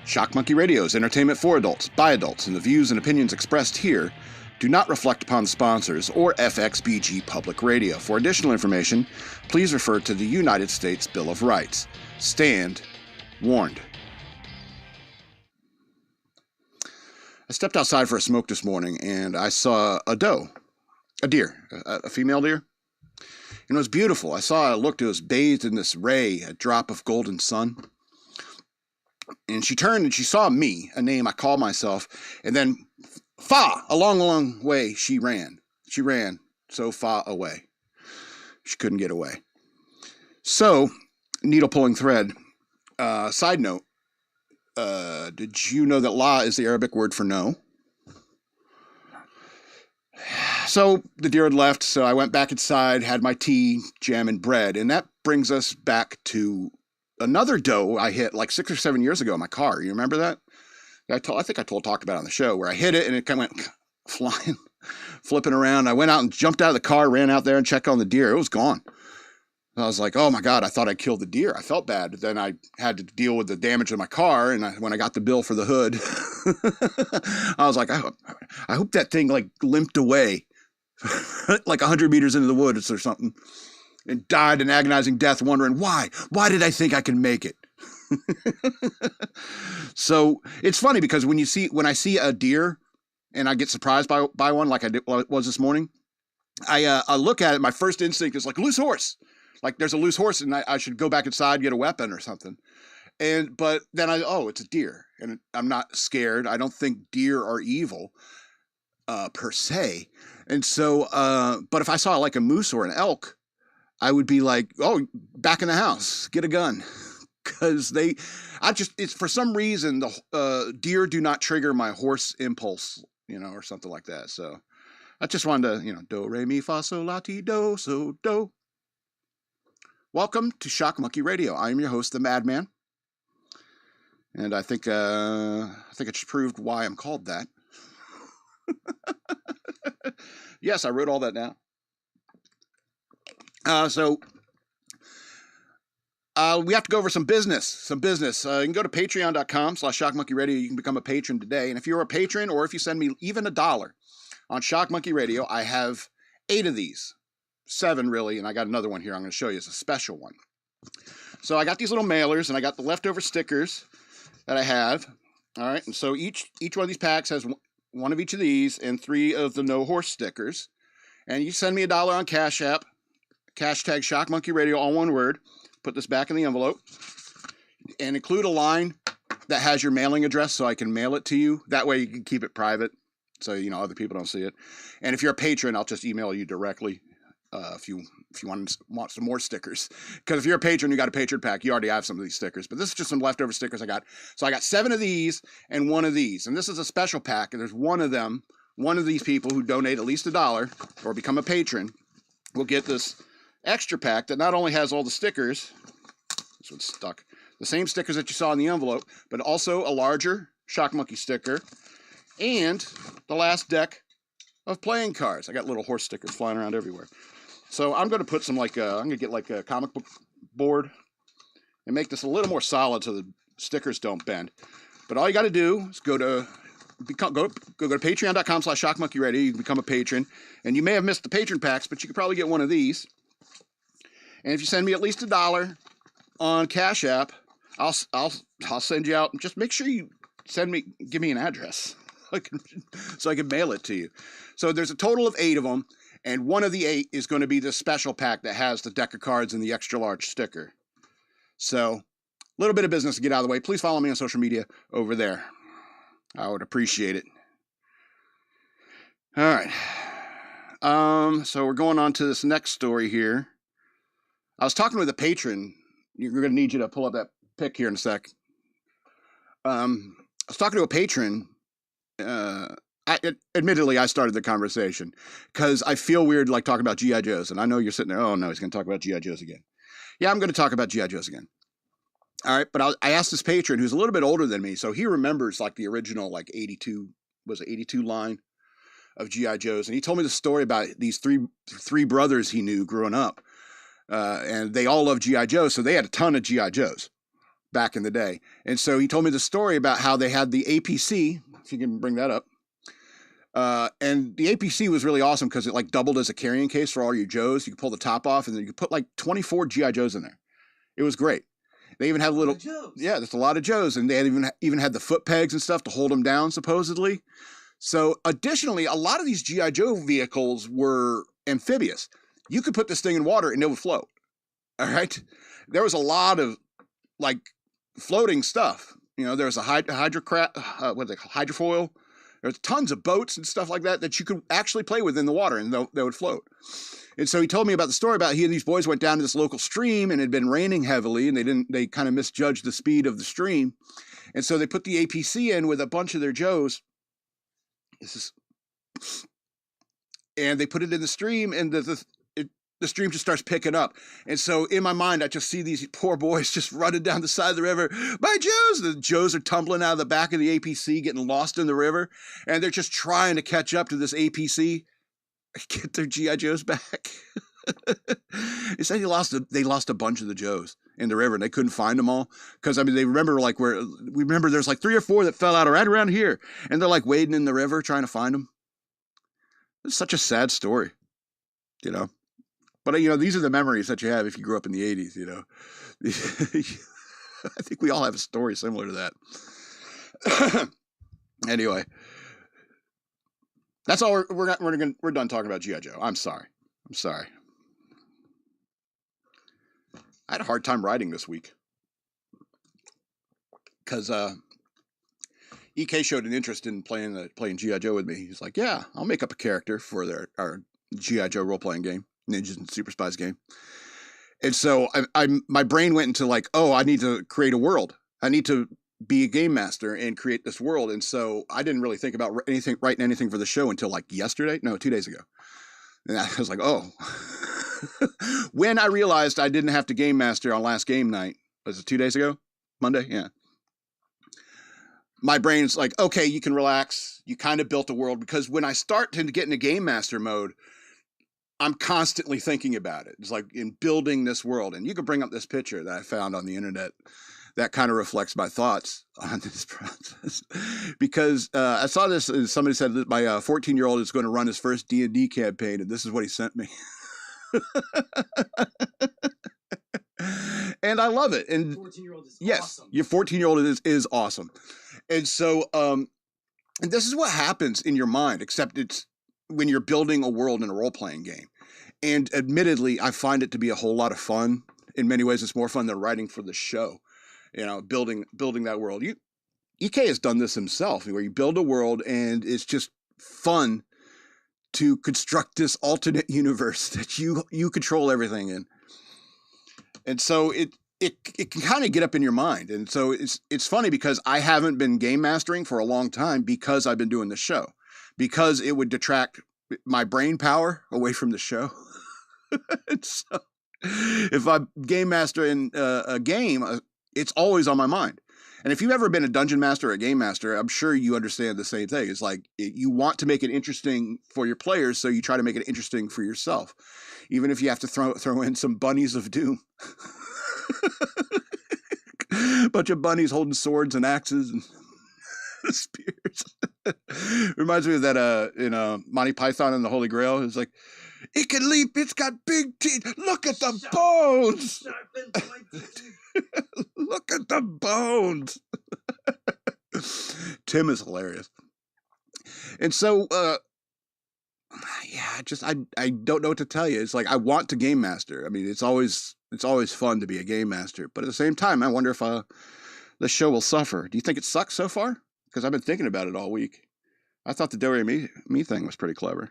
Shock Monkey Radio is entertainment for adults, by adults, and the views and opinions expressed here do not reflect upon the sponsors or FXBG Public Radio. For additional information, please refer to the United States Bill of Rights. Stand warned. I stepped outside for a smoke this morning and I saw a deer, a female deer. And it was beautiful. I looked, it was bathed in this ray, a drop of golden sun. And she turned and she saw me, a name I called myself, and then a long way she ran. She ran so far away. She couldn't get away. So, needle pulling thread. Side note, did you know that la is the Arabic word for no? So the deer had left, so I went back inside, had my tea, jam, and bread, and that brings us back to another doe I hit like 6 or 7 years ago in my car. You remember that? I think I talked about it on the show, where I hit it and it kind of went flying, flipping around. I went out and jumped out of the car, ran out there and checked on the deer. It was gone. I was like, oh my God, I thought I killed the deer. I felt bad. Then I had to deal with the damage of my car. And when I got the bill for the hood, I was like, I hope that thing like limped away like 100 meters into the woods or something and died an agonizing death wondering why did I think I could make it? So it's funny because when I see a deer and I get surprised by one, like I was this morning, I look at it. My first instinct is like loose horse. Like there's a loose horse and I should go back inside, get a weapon or something. But then it's a deer and I'm not scared. I don't think deer are evil, per se. And so, but if I saw like a moose or an elk, I would be like, oh, back in the house, get a gun. Cause it's for some reason, the deer do not trigger my horse impulse, or something like that. So I just wanted to, do, re, mi, fa, sol, la, ti, do, so, do. Welcome to Shock Monkey Radio. I am your host, the Madman. And I think it just proved why I'm called that. Yes, I wrote all that down. We have to go over some business. You can go to patreon.com/shockmonkeyradio. You can become a patron today. And if you're a patron or if you send me even $1 on Shock Monkey Radio, I have 8 of these. 7 really, and I got another one here I'm going to show you. It's a special one. So I got these little mailers, and I got the leftover stickers that I have. All right, and so each one of these packs has one of each of these and 3 of the no horse stickers. And you send me $1 on Cash App, hashtag Shock Monkey Radio, all one word. Put this back in the envelope, and include a line that has your mailing address so I can mail it to you. That way you can keep it private, so other people don't see it. And if you're a patron, I'll just email you directly. If you want some more stickers, because if you're a patron, you got a patron pack. You already have some of these stickers, but this is just some leftover stickers I got. So I got 7 of these and 1 of these, and this is a special pack. And there's one of these people who donate at least $1 or become a patron will get this extra pack that not only has all the stickers, this one's stuck, the same stickers that you saw in the envelope, but also a larger Shock Monkey sticker and the last deck of playing cards. I got little horse stickers flying around everywhere. So I'm going to put some I'm going to get like a comic book board and make this a little more solid so the stickers don't bend. But all you got to do is go to patreon.com/shockmonkeyradio. You can become a patron, and you may have missed the patron packs, but you could probably get one of these. And if you send me at least $1 on Cash App, I'll send you out. Just make sure you give me an address so I can mail it to you. So there's a total of 8 of them. And one of the 8 is going to be the special pack that has the deck of cards and the extra large sticker. So, a little bit of business to get out of the way. Please follow me on social media over there. I would appreciate it. All right. So we're going on to this next story here. I was talking with a patron. You're going to need you to pull up that pic here in a sec. I was talking to a patron. Admittedly, I started the conversation because I feel weird like talking about G.I. Joes. And I know you're sitting there, oh no, he's going to talk about G.I. Joes again. Yeah, I'm going to talk about G.I. Joes again. All right, but I asked this patron who's a little bit older than me, so he remembers like the original 82 line of G.I. Joes. And he told me the story about these three brothers he knew growing up. And they all loved G.I. Joe, so they had a ton of G.I. Joes. back in the day. And so he told me the story about how they had the APC, if you can bring that up. And the APC was really awesome because it like doubled as a carrying case for all your Joes. You could pull the top off and then you could put like 24 GI Joes in there. It was great. They even had little, yeah, there's a lot of Joes, and they had even had the foot pegs and stuff to hold them down, supposedly. So additionally, a lot of these GI Joe vehicles were amphibious. You could put this thing in water and it would float. All right, there was a lot of like floating stuff. You know, there's a hydrofoil. There's tons of boats and stuff like that you could actually play with in the water, and they would float. And so he told me about the story about he and these boys went down to this local stream, and it had been raining heavily, and they kind of misjudged the speed of the stream. And so they put the APC in with a bunch of their Joes. And they put it in the stream, and the stream just starts picking up. And so in my mind, I just see these poor boys just running down the side of the river. My Joes! The Joes are tumbling out of the back of the APC, getting lost in the river. And they're just trying to catch up to this APC, get their GI Joes back. He said they lost a bunch of the Joes in the river, and they couldn't find them all. Because, I mean, they remember like we remember there's like 3 or 4 that fell out right around here. And they're like wading in the river trying to find them. It's such a sad story, you know. But, you know, these are the memories that you have if you grew up in the 80s, you know. I think we all have a story similar to that. Anyway, that's all we're done talking about G.I. Joe. I'm sorry. I had a hard time writing this week because EK showed an interest in playing G.I. Joe with me. He's like, yeah, I'll make up a character for our G.I. Joe role-playing game. Ninjas and Super Spies game. And so my brain went into like, oh, I need to create a world. I need to be a game master and create this world. And so I didn't really think about writing anything for the show until like 2 days ago. And I was like, oh. When I realized I didn't have to game master on last game night, was it 2 days ago? Monday? Yeah. My brain's like, okay, you can relax. You kind of built a world, because when I start to get into game master mode, I'm constantly thinking about it. It's like in building this world. And you can bring up this picture that I found on the internet that kind of reflects my thoughts on this process. Because I saw this, somebody said that my 14-year-old is going to run his first D&D campaign, and this is what he sent me. And I love it. And 14-year-old is yes, awesome. Your 14-year-old is awesome. And so, and this is what happens in your mind, except it's when you're building a world in a role-playing game. And admittedly, I find it to be a whole lot of fun. In many ways, it's more fun than writing for the show. You know, building that world. EK has done this himself, where you build a world and it's just fun to construct this alternate universe that you control everything in. And so it can kind of get up in your mind. And so it's funny because I haven't been game mastering for a long time because I've been doing the show. Because it would detract my brain power away from the show. So if I game master in a game, it's always on my mind. And if you've ever been a dungeon master or a game master, I'm sure you understand the same thing. It's like you want to make it interesting for your players, so you try to make it interesting for yourself, even if you have to throw in some bunnies of doom. A bunch of bunnies holding swords and axes and spears. Reminds me of that in Monty Python and the Holy Grail. It's like, it can leap, it's got big teeth, look at the bones. Look at the bones. Tim is hilarious. And so I don't know what to tell you. It's like I want to game master. I mean, it's always fun to be a game master, but at the same time I wonder if the show will suffer. Do you think it sucks so far? Because I've been thinking about it all week. I thought the Doe Ray Me thing was pretty clever.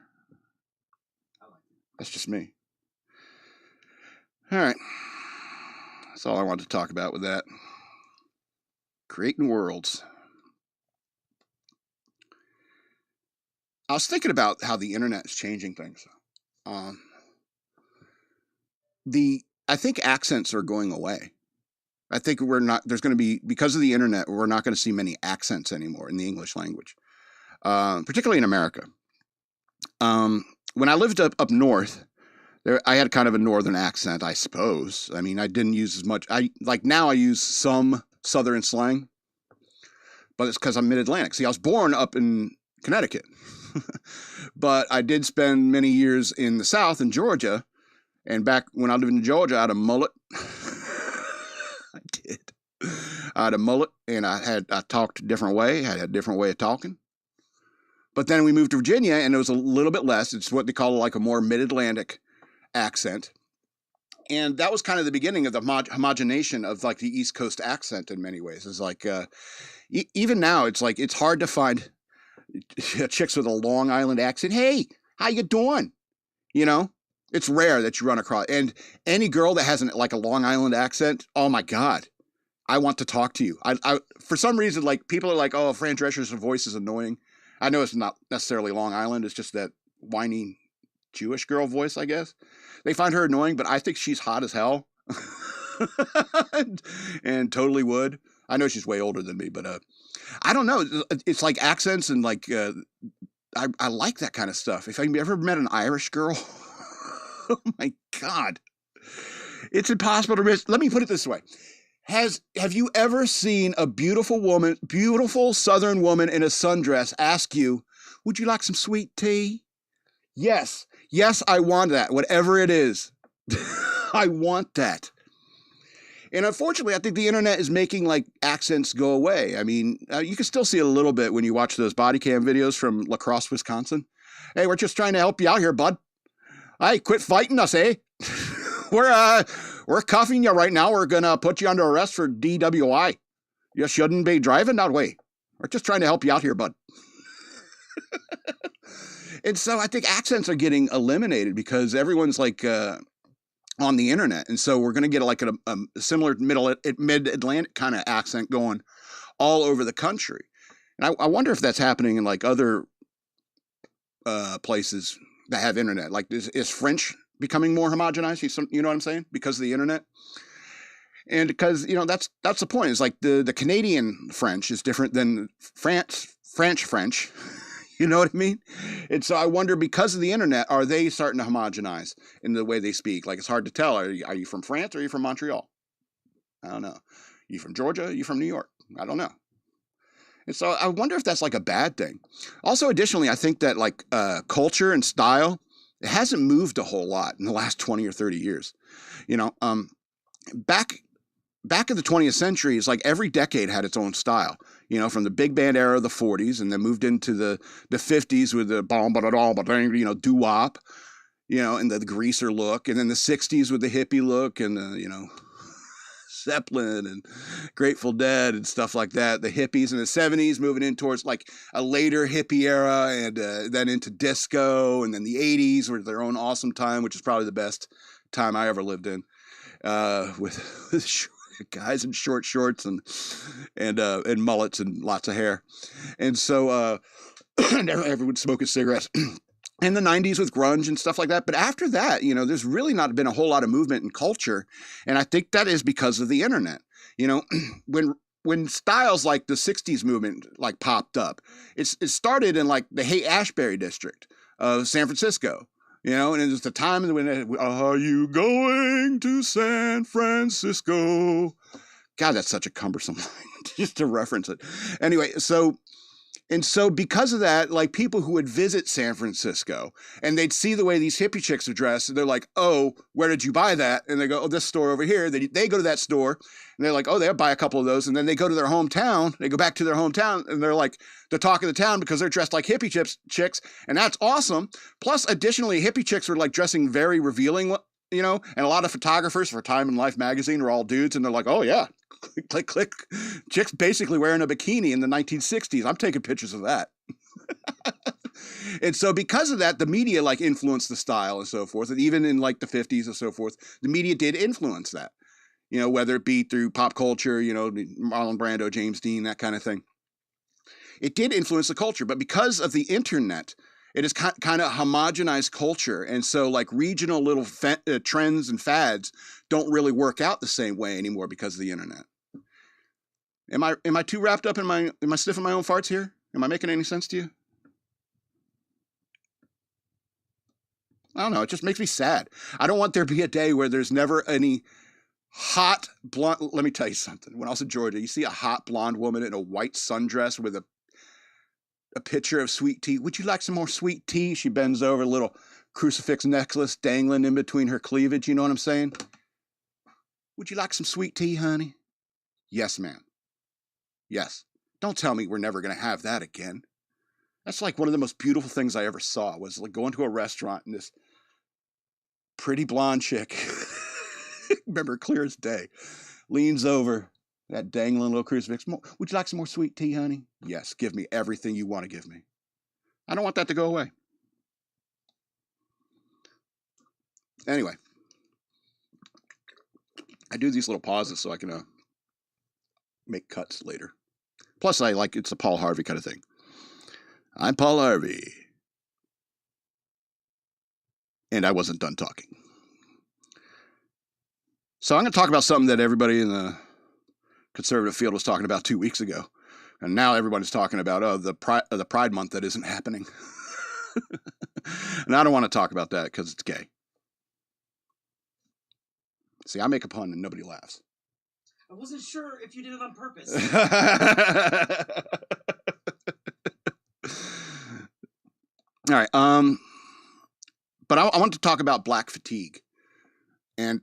I like it. That's just me. All right. That's all I wanted to talk about with that. Creating worlds. I was thinking about how the internet is changing things. I think accents are going away. I think there's going to be, because of the internet, we're not going to see many accents anymore in the English language, particularly in America. When I lived up north, I had kind of a northern accent, I suppose. I mean, I didn't use as much. Now I use some southern slang, but it's because I'm mid-Atlantic. See, I was born up in Connecticut, but I did spend many years in the South in Georgia, and back when I lived in Georgia, I had a mullet. I did. I had a mullet, and I talked a different way. I had a different way of talking. But then we moved to Virginia, and it was a little bit less. It's what they call like a more mid-Atlantic accent. And that was kind of the beginning of the homogenation of like the East Coast accent in many ways. It's like, even now, it's like, it's hard to find chicks with a Long Island accent. Hey, how you doing? You know, it's rare that you run across. And any girl that has like a Long Island accent, oh my God, I want to talk to you. I for some reason, like people are like, oh, Fran Drescher's voice is annoying. I know it's not necessarily Long Island. It's just that whiny Jewish girl voice, I guess. They find her annoying, but I think she's hot as hell. and totally would. I know she's way older than me, but I don't know. It's like accents and like, I like that kind of stuff. If I've ever met an Irish girl, oh my God. It's impossible to miss. Let me put it this way. Have you ever seen a beautiful woman, beautiful Southern woman in a sundress ask you, would you like some sweet tea? Yes. Yes, I want that. Whatever it is. I want that. And unfortunately, I think the internet is making like accents go away. I mean, you can still see a little bit when you watch those body cam videos from La Crosse, Wisconsin. Hey, we're just trying to help you out here, bud. Hey, quit fighting us, eh? We're cuffing you right now. We're going to put you under arrest for DWI. You shouldn't be driving that way. We're just trying to help you out here, bud. And so I think accents are getting eliminated because everyone's like on the internet. And so we're going to get like a similar mid-Atlantic kind of accent going all over the country. And I wonder if that's happening in like other places that have internet. Like is French becoming more homogenized? You know what I'm saying? Because of the internet. And because, you know, that's the point. It's like the Canadian French is different than French. You know what I mean? And so I wonder, because of the internet, are they starting to homogenize in the way they speak? Like, it's hard to tell. Are you from France or are you from Montreal? I don't know. You from Georgia? Are you from New York? I don't know. And so I wonder if that's like a bad thing. Also, additionally, I think that like culture and style, it hasn't moved a whole lot in the last 20 or 30 years. You know, back in the 20th century, it's like every decade had its own style. You know, from the big band era of the 40s, and then moved into the 50s with the you know, doo-wop, you know, and the greaser look, and then the 60s with the hippie look and the, you know, Zeppelin and Grateful Dead and stuff like that. The hippies in the 70s moving in towards like a later hippie era, and then into disco, and then the 80s were their own awesome time, which is probably the best time I ever lived in, with guys in short shorts and mullets and lots of hair. And so everyone smoking cigarettes. And the 90s with grunge and stuff like that. But after that, you know, there's really not been a whole lot of movement in culture. And I think that is because of the internet. You know, when styles like the 60s movement like popped up, it started in like the Haight-Ashbury district of San Francisco. You know, and it was the time when, are you going to San Francisco? God, that's such a cumbersome line just to reference it. Anyway, so because of that, like people who would visit San Francisco and they'd see the way these hippie chicks are dressed, and they're like, oh, where did you buy that? And they go, oh, this store over here. They go to that store and they're like, oh, they'll buy a couple of those. And then they go to their hometown. They go back to their hometown and they're like the talk of the town because they're dressed like hippie chicks. And that's awesome. Plus, additionally, hippie chicks were like dressing very revealing, you know, and a lot of photographers for Time and Life magazine were all dudes. And they're like, oh, yeah. Click. Chicks basically wearing a bikini in the 1960s. I'm taking pictures of that. And so because of that, the media like influenced the style and so forth. And even in like the 50s and so forth, the media did influence that, you know, whether it be through pop culture, you know, Marlon Brando, James Dean, that kind of thing. It did influence the culture, but because of the internet, it is kind of homogenized culture. And so like regional little trends and fads don't really work out the same way anymore because of the internet. Am I too wrapped up am I sniffing my own farts here? Am I making any sense to you? I don't know. It just makes me sad. I don't want there to be a day where there's never any hot blonde. Let me tell you something. When I was in Georgia, you see a hot blonde woman in a white sundress with a pitcher of sweet tea. Would you like some more sweet tea? She bends over, a little crucifix necklace dangling in between her cleavage. You know what I'm saying? Would you like some sweet tea, honey? Yes, ma'am. Yes. Don't tell me we're never going to have that again. That's like one of the most beautiful things I ever saw, was like going to a restaurant and this pretty blonde chick, remember clear as day, leans over, that dangling little crucifix. Would you like some more sweet tea, honey? Yes, give me everything you want to give me. I don't want that to go away. Anyway, I do these little pauses so I can make cuts later. Plus, it's a Paul Harvey kind of thing. I'm Paul Harvey. And I wasn't done talking. So I'm going to talk about something that everybody in the conservative field was talking about 2 weeks ago. And now everybody's talking about, the Pride Month that isn't happening. And I don't want to talk about that because it's gay. See, I make a pun and nobody laughs. I wasn't sure if you did it on purpose. All right. But I want to talk about black fatigue, and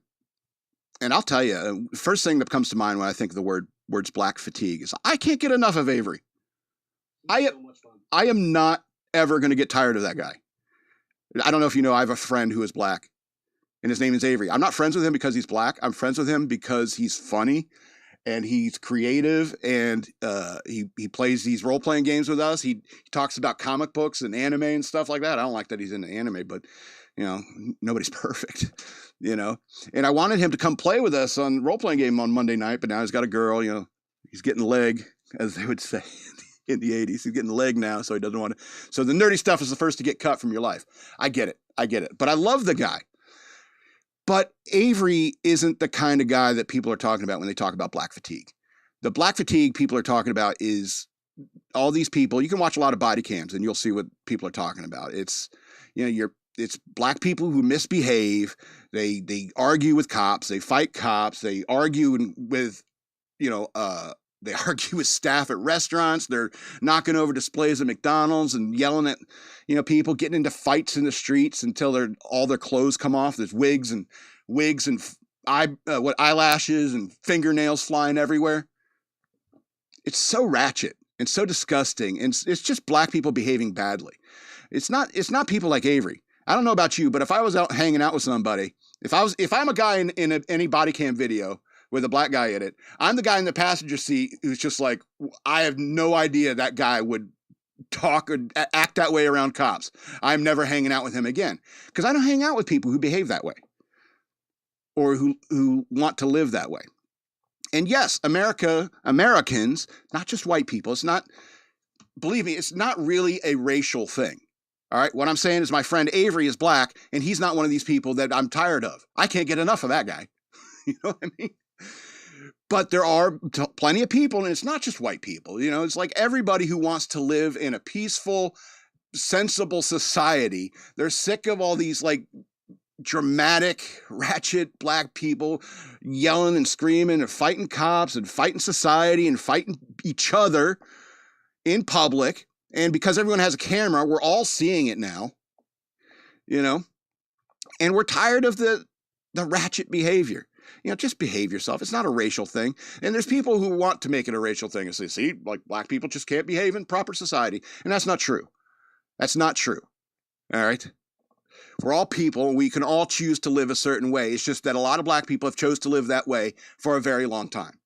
I'll tell you, first thing that comes to mind when I think of the words black fatigue is I can't get enough of Avery. I am not ever going to get tired of that guy. I don't know if you know, I have a friend who is black, and his name is Avery. I'm not friends with him because he's black. I'm friends with him because he's funny, and he's creative, and he plays these role-playing games with us. He talks about comic books and anime and stuff like that. I don't like that he's into anime, but, nobody's perfect, And I wanted him to come play with us on role-playing game on Monday night, but now he's got a girl, he's getting leg, as they would say in the 80s. He's getting leg now, so he doesn't want to. So the nerdy stuff is the first to get cut from your life. I get it. But I love the guy. But Avery isn't the kind of guy that people are talking about when they talk about black fatigue. The black fatigue people are talking about is all these people. You can watch a lot of body cams and you'll see what people are talking about. It's, it's black people who misbehave. They argue with cops. They fight cops. They argue with, they argue with staff at restaurants. They're knocking over displays at McDonald's and yelling at, people, getting into fights in the streets until all their clothes come off. There's wigs and eyelashes and fingernails flying everywhere. It's so ratchet and so disgusting, and it's just black people behaving badly. It's not people like Avery. I don't know about you, but if I was out hanging out with somebody, if I'm a guy in any body cam video with a black guy in it, I'm the guy in the passenger seat who's just like, I have no idea that guy would talk or act that way around cops. I'm never hanging out with him again, because I don't hang out with people who behave that way or who want to live that way. And yes, Americans, not just white people, believe me, it's not really a racial thing. All right. What I'm saying is my friend Avery is black, and he's not one of these people that I'm tired of. I can't get enough of that guy. You know what I mean? But there are plenty of people, and it's not just white people. It's like everybody who wants to live in a peaceful, sensible society. They're sick of all these like dramatic, ratchet black people yelling and screaming and fighting cops and fighting society and fighting each other in public. And because everyone has a camera, we're all seeing it now, and we're tired of the ratchet behavior. Just behave yourself. It's not a racial thing. And there's people who want to make it a racial thing and say, see, like black people just can't behave in proper society. And that's not true. That's not true. All right. We're all people, and we can all choose to live a certain way. It's just that a lot of black people have chose to live that way for a very long time.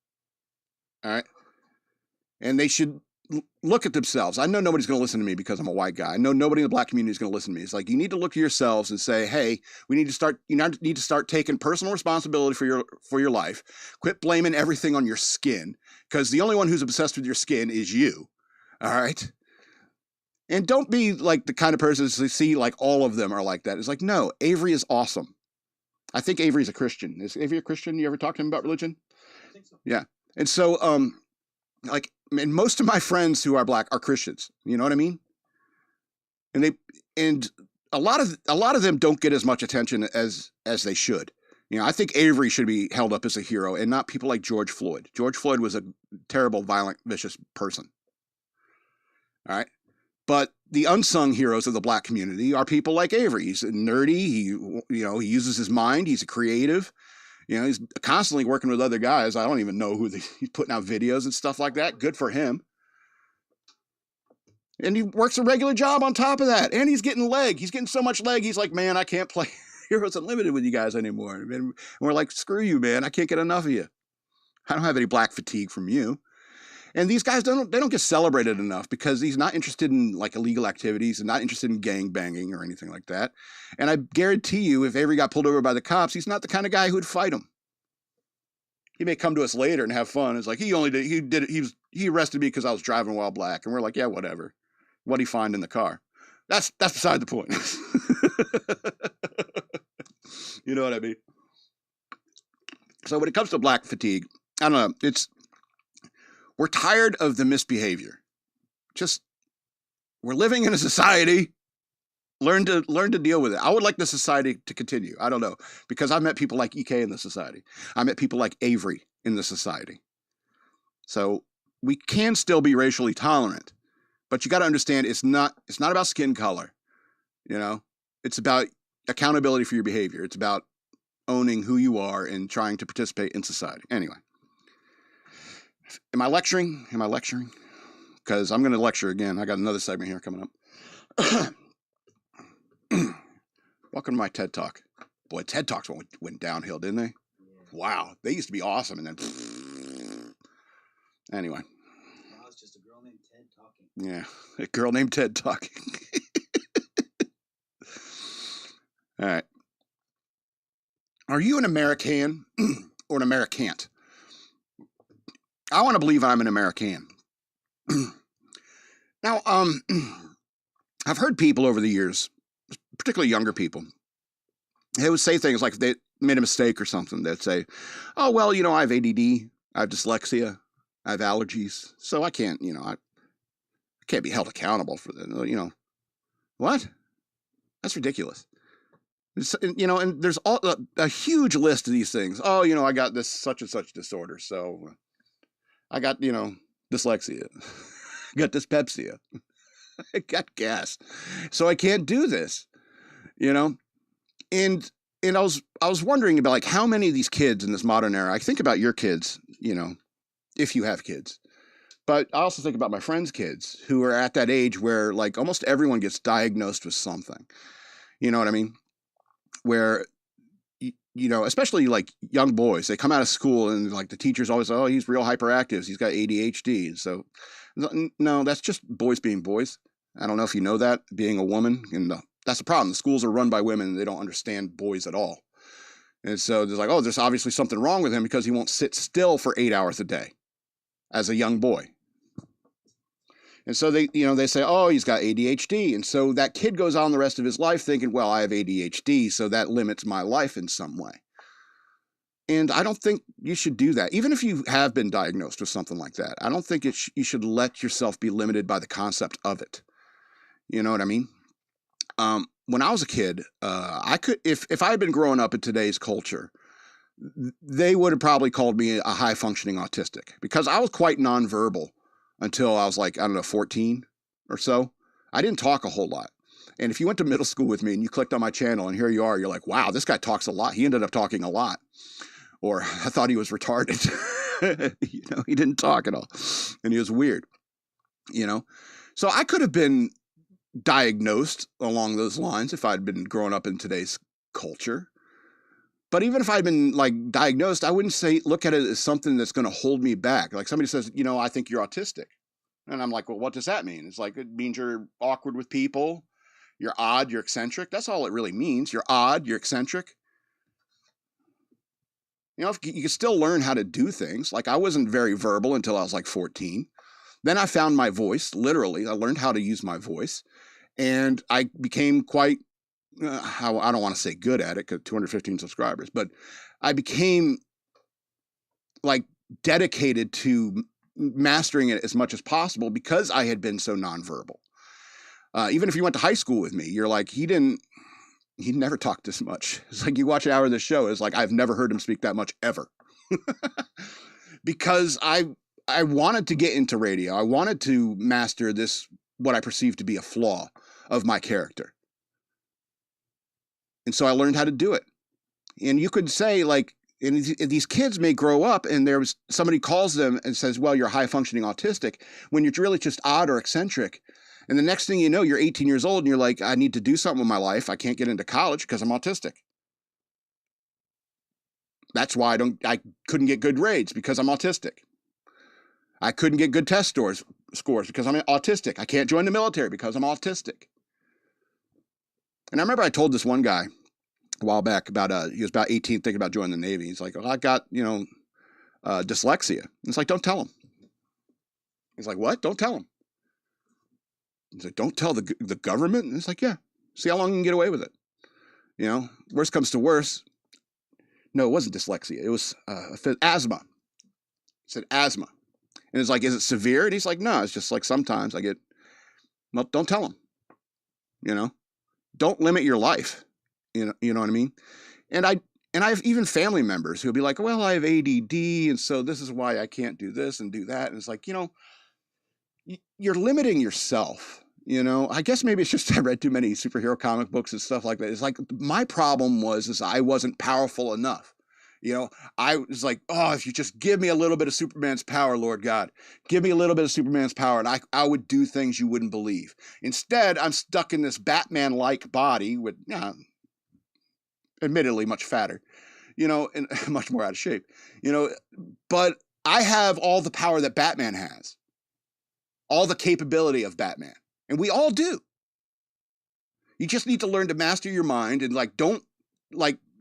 All right. And they should look at themselves. I know nobody's going to listen to me because I'm a white guy. I know nobody in the black community is going to listen to me. It's like, you need to look at yourselves and say, hey, you need to start taking personal responsibility for your life. Quit blaming everything on your skin, because the only one who's obsessed with your skin is you. All right. And don't be like the kind of person to see like all of them are like that. It's like, no, Avery is awesome. I think Avery's a Christian. Is Avery a Christian? You ever talk to him about religion? I think so. Yeah. And so, and most of my friends who are black are Christians. You know what I mean? And a lot of them don't get as much attention as they should. I think Avery should be held up as a hero and not people like George Floyd. George Floyd was a terrible, violent, vicious person. All right. But the unsung heroes of the black community are people like Avery. He's nerdy. He uses his mind. He's a creative. He's constantly working with other guys. I don't even know he's putting out videos and stuff like that. Good for him. And he works a regular job on top of that. And he's getting leg. He's getting so much leg. He's like, man, I can't play Heroes Unlimited with you guys anymore. And we're like, screw you, man. I can't get enough of you. I don't have any black fatigue from you. And these guys don't get celebrated enough because he's not interested in like illegal activities and not interested in gang banging or anything like that. And I guarantee you, if Avery got pulled over by the cops, he's not the kind of guy who'd fight him. He may come to us later and have fun. It's like he arrested me because I was driving while black. And we're like, yeah, whatever. What'd he find in the car? That's beside the point. You know what I mean? So when it comes to black fatigue, I don't know. We're tired of the misbehavior. We're living in a society. Learn to deal with it. I would like the society to continue. I don't know, because I've met people like EK in the society. I met people like Avery in the society. So we can still be racially tolerant, but you got to understand it's not about skin color. It's about accountability for your behavior. It's about owning who you are and trying to participate in society. Anyway. Am I lecturing? Because I'm going to lecture again. I got another segment here coming up. Welcome to my TED Talk. Boy, TED Talks went downhill, didn't they? Yeah. Wow. They used to be awesome. And then, anyway. Now it's just a girl named Ted talking. Yeah, a girl named Ted talking. All right. Are you an Ameri-Can or an Ameri-Can't? I want to believe I'm an Ameri-Can. Now, I've heard people over the years, particularly younger people, they would say things like they made a mistake or something. They'd say, oh, well, I have ADD, I have dyslexia, I have allergies, so I can't, I can't be held accountable for that. What? That's ridiculous. And there's a huge list of these things. Oh, I got this such and such disorder, so I got, dyslexia. I got dyspepsia. I got gas. So I can't do this, And I was wondering about like how many of these kids in this modern era, I think about your kids, if you have kids. But I also think about my friends' kids who are at that age where like almost everyone gets diagnosed with something. You know what I mean? Where especially like young boys, they come out of school and like the teacher's always, oh, he's real hyperactive. He's got ADHD. So no, that's just boys being boys. I don't know if you know that, being a woman. And that's the problem. The schools are run by women. And they don't understand boys at all. And so there's like, oh, there's obviously something wrong with him because he won't sit still for 8 hours a day as a young boy. And so they say, oh, he's got ADHD. And so that kid goes on the rest of his life thinking, well, I have ADHD, so that limits my life in some way. And I don't think you should do that. Even if you have been diagnosed with something like that, I don't think you should let yourself be limited by the concept of it. You know what I mean? When I was a kid, I could, if I had been growing up in today's culture, they would have probably called me a high functioning autistic because I was quite nonverbal until I was like, I don't know, 14 or so. I didn't talk a whole lot. And if you went to middle school with me and you clicked on my channel and here you are, you're like, wow, this guy talks a lot. He ended up talking a lot. Or I thought he was retarded. He didn't talk at all. And he was weird, So I could have been diagnosed along those lines if I'd been growing up in today's culture. But even if I'd been like diagnosed, I wouldn't look at it as something that's going to hold me back. Like somebody says, I think you're autistic. And I'm like, well, what does that mean? It's like, it means you're awkward with people. You're odd, you're eccentric. That's all it really means. You're odd, you're eccentric. You can still learn how to do things. Like I wasn't very verbal until I was like 14. Then I found my voice, literally. I learned how to use my voice. And I became quite, I don't want to say good at it because 215 subscribers, but I became like dedicated to mastering it as much as possible because I had been so nonverbal. Even if you went to high school with me, you're like, he never talked this much. It's like you watch an hour of this show, it's like I've never heard him speak that much ever. Because I wanted to get into radio. I wanted to master this, what I perceive to be a flaw of my character. And so I learned how to do it. And you could say, like, and these kids may grow up and there's somebody calls them and says, well, you're high functioning autistic, when you're really just odd or eccentric. And the next thing you know, you're 18 years old and you're like, I need to do something with my life. I can't get into college because I'm autistic. That's why I couldn't get good grades, because I'm autistic. I couldn't get good test scores because I'm autistic. I can't join the military because I'm autistic. And I remember I told this one guy a while back about, he was about 18, thinking about joining the Navy. He's like, I got, dyslexia. And it's like, don't tell him. He's like, what? Don't tell him. He's like, don't tell the government? And it's like, yeah, see how long you can get away with it. Worst comes to worst. No, it wasn't dyslexia. It was asthma. He said asthma. And it's like, is it severe? And he's like, no, it's just like sometimes I get, well, don't tell him, don't limit your life. You know what I mean? And I have even family members who'll be like, well, I have ADD. And so this is why I can't do this and do that. And it's like, you're limiting yourself. I guess maybe it's just I read too many superhero comic books and stuff like that. It's like my problem is I wasn't powerful enough. I was like, oh, if you just give me a little bit of Superman's power, Lord God, give me a little bit of Superman's power, and I would do things you wouldn't believe. Instead, I'm stuck in this Batman-like body with, admittedly much fatter, and much more out of shape, but I have all the power that Batman has, all the capability of Batman, and we all do. You just need to learn to master your mind and don't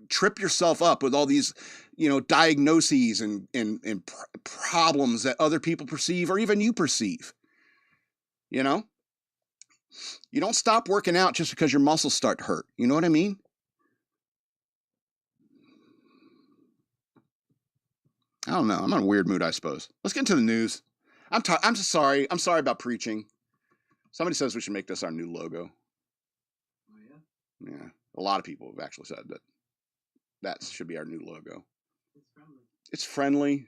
trip yourself up with all these, diagnoses and problems that other people perceive or even you perceive. You don't stop working out just because your muscles start to hurt. You know what I mean? I don't know. I'm in a weird mood, I suppose. Let's get into the news. I'm just sorry. I'm sorry about preaching. Somebody says we should make this our new logo. Oh, yeah? Yeah. A lot of people have actually said that should be our new logo. It's friendly. It's friendly,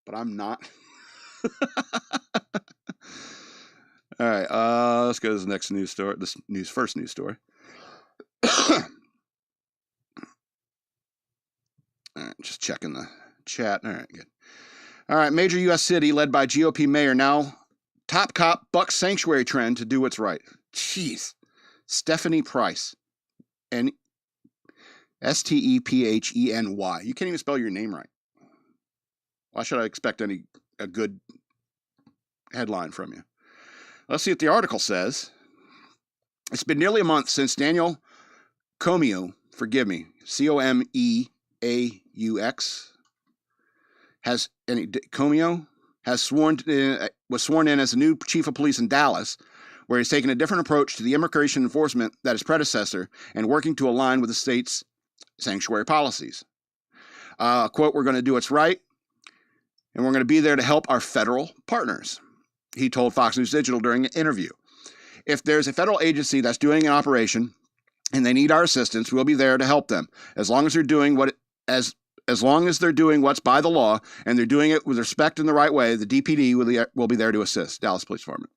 but I'm not. All right. Let's go to the next news story. First news story. All right. Just checking the chat. All right. Good. All right. Major U.S. city led by GOP mayor now top cop bucks sanctuary trend to do what's right. Jeez. Stephanie Price. And Stepheny. You can't even spell your name right. Why should I expect a good headline from you? Let's see what the article says. It's been nearly a month since Daniel Comeux, forgive me, Comeaux, was sworn in as the new chief of police in Dallas, where he's taken a different approach to the immigration enforcement that his predecessor and working to align with the state's sanctuary policies. Quote, we're going to do what's right, and we're going to be there to help our federal partners, he told Fox News Digital during an interview. If there's a federal agency that's doing an operation and they need our assistance, we'll be there to help them. As long as they're doing as long as they're doing what's by the law and they're doing it with respect in the right way, the DPD will be there to assist. Dallas Police Department.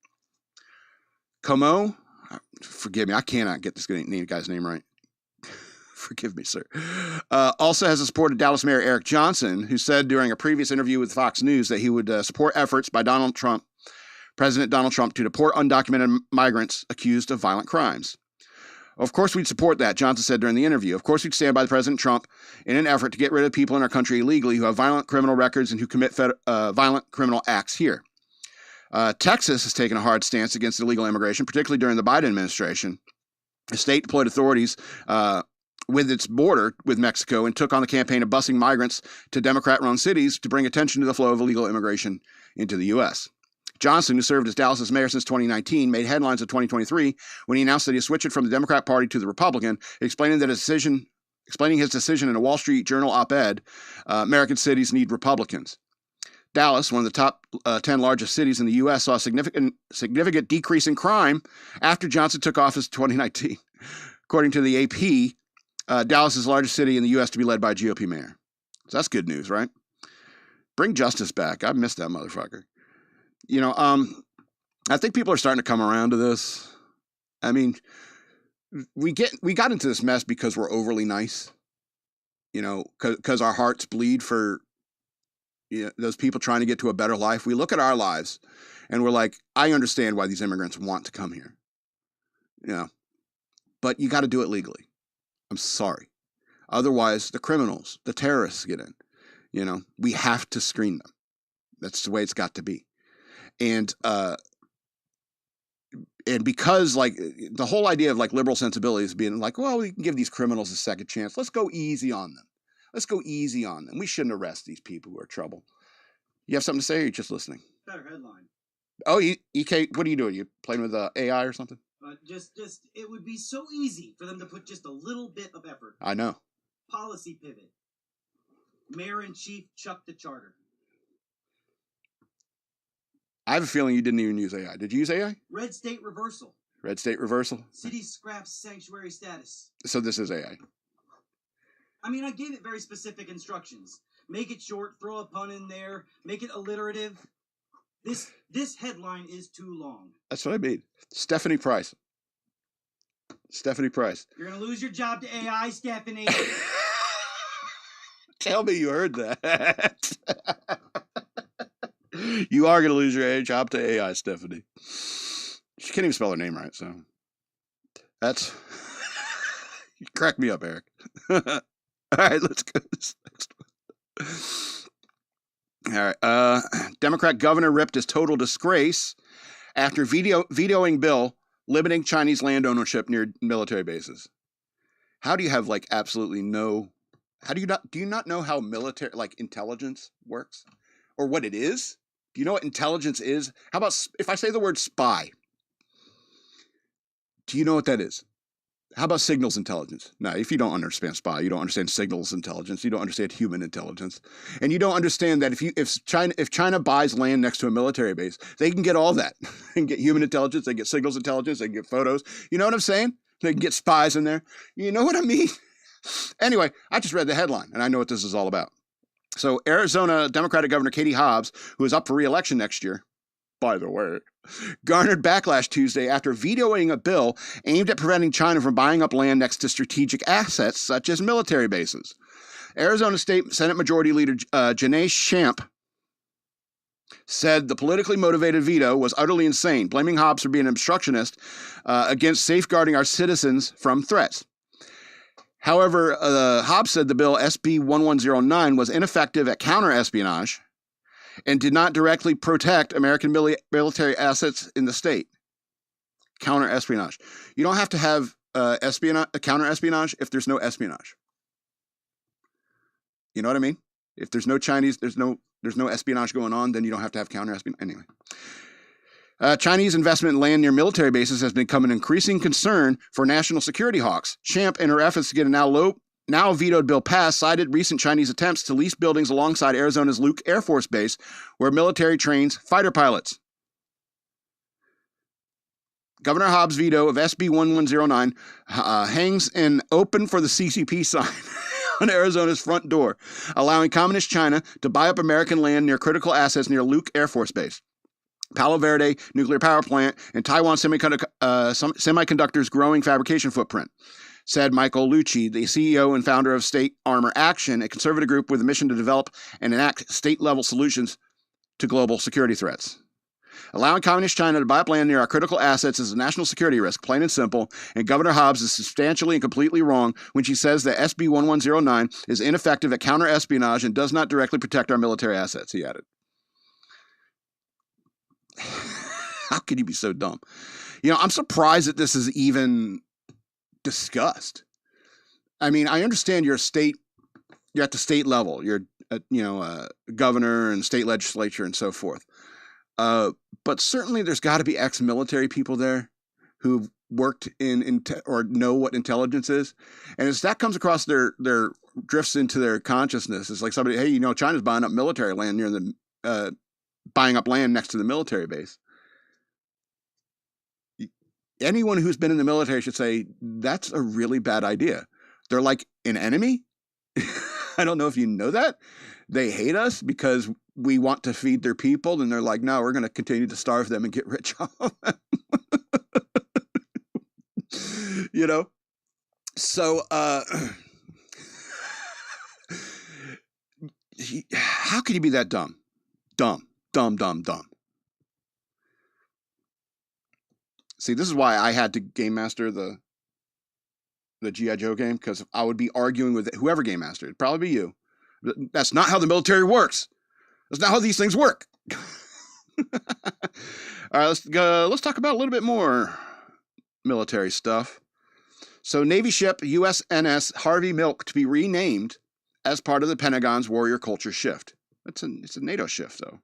Comeux, forgive me, I cannot get this guy's name right. Forgive me, sir. Also has supported Dallas Mayor Eric Johnson, who said during a previous interview with Fox News that he would support efforts by President Donald Trump, to deport undocumented migrants accused of violent crimes. Of course, we'd support that, Johnson said during the interview. Of course, we'd stand by President Trump in an effort to get rid of people in our country illegally who have violent criminal records and who commit violent criminal acts here. Texas has taken a hard stance against illegal immigration, particularly during the Biden administration. The state deployed authorities with its border with Mexico and took on the campaign of busing migrants to Democrat-run cities to bring attention to the flow of illegal immigration into the U.S. Johnson, who served as Dallas's mayor since 2019, made headlines in 2023 when he announced that he switched from the Democrat Party to the Republican, explaining his decision in a Wall Street Journal op-ed, American cities need Republicans. Dallas, one of the top 10 largest cities in the U.S., saw a significant decrease in crime after Johnson took office in 2019. According to the AP, Dallas is the largest city in the U.S. to be led by a GOP mayor. So that's good news, right? Bring justice back. I missed that motherfucker. You know, I think people are starting to come around to this. I mean, we got into this mess because we're overly nice. You know, because our hearts bleed for those people trying to get to a better life. We look at our lives and we're like, I understand why these immigrants want to come here. You know, but you got to do it legally. I'm sorry. Otherwise, the criminals, the terrorists get in. You know, we have to screen them. That's the way it's got to be. And because like the whole idea of like liberal sensibilities being like, well, we can give these criminals a second chance. Let's go easy on them. Let's go easy on them. We shouldn't arrest these people who are trouble. You have something to say or you're just listening? Better headline. Oh, EK, what are you doing? You playing with AI or something? Just, it would be so easy for them to put just a little bit of effort. I know. Policy pivot. Mayor-in-Chief chuck the charter. I have a feeling you didn't even use AI. Did you use AI? Red state reversal. Red state reversal? City scraps sanctuary status. So this is AI. I mean, I gave it very specific instructions. Make it short, throw a pun in there, make it alliterative. This headline is too long. That's what I mean. Stephanie Price. Stephanie Price. You're going to lose your job to AI, Stephanie. Tell me you heard that. You are going to lose your job to AI, Stephanie. She can't even spell her name right, so that's... You crack me up, Eric. All right, let's go to this next one. All right, Democrat governor ripped as total disgrace after vetoing bill limiting Chinese land ownership near military bases. How do you have like absolutely no... do you not know how military, like intelligence works? Or what it is? Do you know what intelligence is? How about if I say the word spy? Do you know what that is? How about signals intelligence? No, if you don't understand spy, you don't understand signals intelligence. You don't understand human intelligence, and you don't understand that if China buys land next to a military base, they can get all that. They can get human intelligence, they get signals intelligence, they can get photos. You know what I'm saying? They can get spies in there. You know what I mean? Anyway, I just read the headline, and I know what this is all about. So Arizona Democratic Governor Katie Hobbs, who is up for re-election next year, by the way, garnered backlash Tuesday after vetoing a bill aimed at preventing China from buying up land next to strategic assets such as military bases. Arizona State Senate Majority Leader Janae Shamp said the politically motivated veto was utterly insane, blaming Hobbs for being an obstructionist against safeguarding our citizens from threats. However, Hobbs said the bill SB 1109 was ineffective at counter-espionage and did not directly protect American military assets in the state. Counter-espionage. You don't have to have counter-espionage if there's no espionage. You know what I mean? If there's no Chinese, there's no espionage going on, then you don't have to have counter-espionage. Anyway. Chinese investment in land near military bases has become an increasing concern for national security hawks. Shamp, in her efforts to get a now vetoed bill passed, cited recent Chinese attempts to lease buildings alongside Arizona's Luke Air Force Base, where military trains fighter pilots. Governor Hobbs' veto of SB 1109 hangs an open for the CCP sign on Arizona's front door, allowing Communist China to buy up American land near critical assets near Luke Air Force Base, Palo Verde nuclear power plant, and Taiwan Semiconductor's growing fabrication footprint, said Michael Lucci, the CEO and founder of State Armor Action, a conservative group with a mission to develop and enact state-level solutions to global security threats. Allowing Communist China to buy up land near our critical assets is a national security risk, plain and simple, and Governor Hobbs is substantially and completely wrong when she says that SB 1109 is ineffective at counter-espionage and does not directly protect our military assets, he added. How could you be so dumb? You know, I'm surprised that this is even discussed. I mean, I understand you're at the state level. You're, a governor and state legislature and so forth. But certainly there's got to be ex-military people there who've worked or know what intelligence is. And as that comes across their drifts into their consciousness, it's like somebody, hey, China's buying up military land near the buying up land next to the military base. Anyone who's been in the military should say, that's a really bad idea. They're like an enemy. I don't know if you know that. They hate us because we want to feed their people, and they're like, no, we're going to continue to starve them and get rich off them. You know? So, how could you be that dumb? Dumb. See, this is why I had to game master the G.I. Joe game, because I would be arguing with whoever game mastered. It'd probably be you. That's not how the military works. That's not how these things work. All right, let's talk about a little bit more military stuff. So, Navy ship USNS Harvey Milk to be renamed as part of the Pentagon's warrior culture shift. It's a NATO ship though.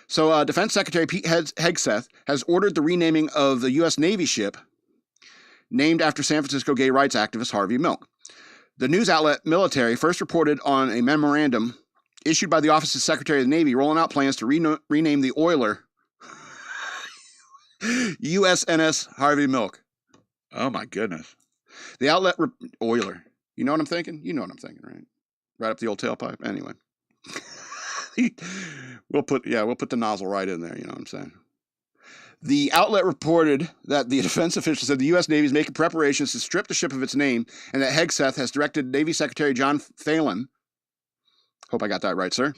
So, Defense Secretary Pete Hegseth has ordered the renaming of the U.S. Navy ship named after San Francisco gay rights activist Harvey Milk. The news outlet Military first reported on a memorandum issued by the Office of Secretary of the Navy rolling out plans to rename the oiler USNS Harvey Milk. Oh my goodness. The outlet oiler. You know what I'm thinking? You know what I'm thinking, right? Right up the old tailpipe. Anyway. We'll put the nozzle right in there, you know what I'm saying? The outlet reported that the defense official said the U.S. Navy is making preparations to strip the ship of its name, and that Hegseth has directed Navy Secretary John Phelan, hope I got that right, sir,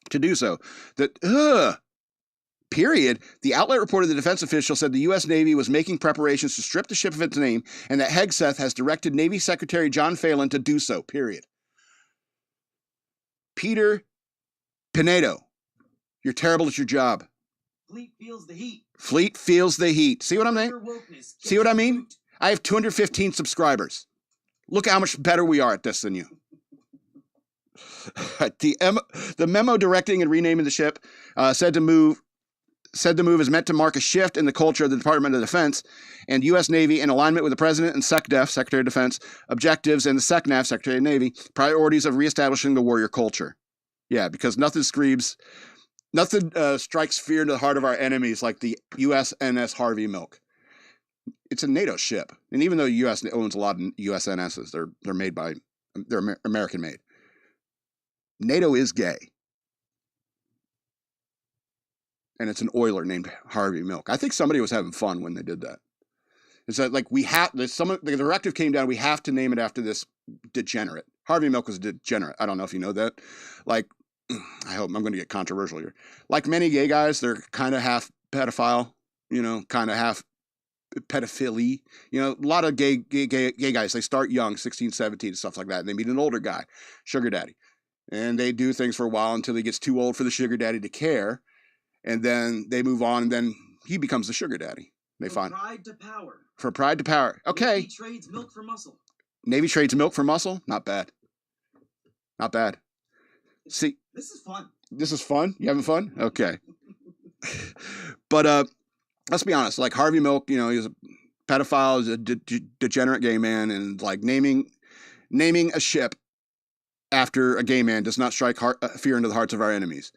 to do so. Period. The outlet reported the defense official said the U.S. Navy was making preparations to strip the ship of its name, and that Hegseth has directed Navy Secretary John Phelan to do so. Period. Peter Pinedo, you're terrible at your job. Fleet feels the heat. Fleet feels the heat. See what I'm saying? See what I mean? I have 215 subscribers. Look how much better we are at this than you. The memo directing and renaming the ship said the move is meant to mark a shift in the culture of the Department of Defense and U.S. Navy in alignment with the President and SecDef, Secretary of Defense, objectives, and the SecNav, Secretary of Navy, priorities of reestablishing the warrior culture. Yeah, because nothing strikes fear into the heart of our enemies like the USNS Harvey Milk. It's a NATO ship, and even though the U.S. owns a lot of USNSs, they're American made. NATO is gay. And it's an oiler named Harvey Milk. I think somebody was having fun when they did that. It's that like the directive came down, we have to name it after this degenerate. Harvey Milk was a degenerate. I don't know if you know that. Like, I hope I'm going to get controversial here. Like many gay guys, they're kind of half pedophile, kind of half pedophilia. A lot of gay guys, they start young, 16, 17, stuff like that. And they meet an older guy, sugar daddy. And they do things for a while until he gets too old for the sugar daddy to care. And then they move on, and then he becomes the sugar daddy. From pride to power. For pride to power. Okay. Navy trades milk for muscle. Navy trades milk for muscle? Not bad. Not bad. See, this is fun. This is fun? You having fun? Okay. But let's be honest. Like Harvey Milk, he's a pedophile, he's a degenerate gay man, and like naming a ship after a gay man does not strike fear into the hearts of our enemies.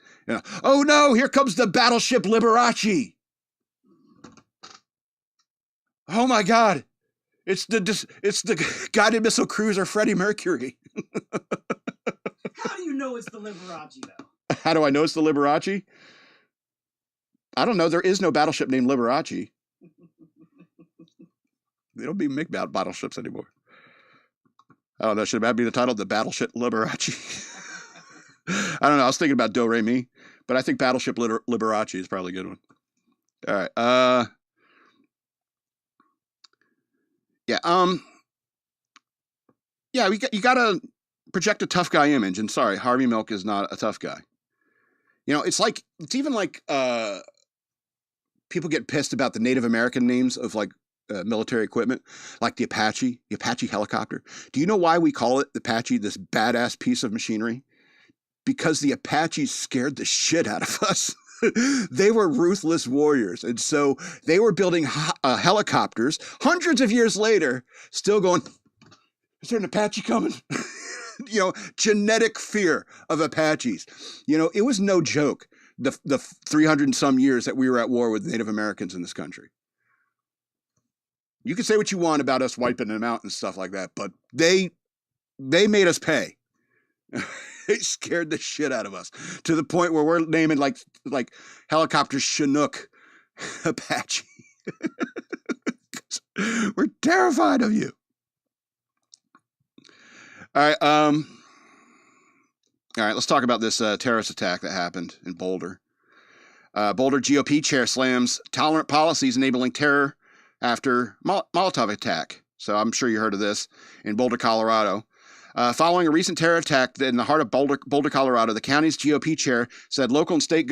Oh no, here comes the Battleship Liberace. Oh my God, it's the guided missile cruiser Freddie Mercury. How do you know it's the Liberace though? How do I know it's the Liberace? I don't know. There is no battleship named Liberace. They don't make battleships anymore. I don't know. Should that be the title? The Battleship Liberace? I don't know. I was thinking about Doe Ray Me, but I think Battleship Liberace is probably a good one. All right. Yeah. Yeah. You gotta project a tough guy image, and sorry, Harvey Milk is not a tough guy. It's even like people get pissed about the Native American names of like military equipment, like the Apache helicopter. Do you know why we call it the Apache, this badass piece of machinery? Because the Apaches scared the shit out of us. They were ruthless warriors. And so they were building helicopters hundreds of years later, still going, is there an Apache coming? genetic fear of Apaches. It was no joke, the 300 and some years that we were at war with Native Americans in this country. You can say what you want about us wiping them out and stuff like that, but they made us pay. They scared the shit out of us to the point where we're naming like helicopters Chinook Apache. We're terrified of you. All right, let's talk about this terrorist attack that happened in Boulder. Boulder GOP chair slams tolerant policies enabling terror after Molotov attack. So I'm sure you heard of this in Boulder, Colorado. Following a recent terror attack in the heart of Boulder, Colorado, the county's GOP chair said local and state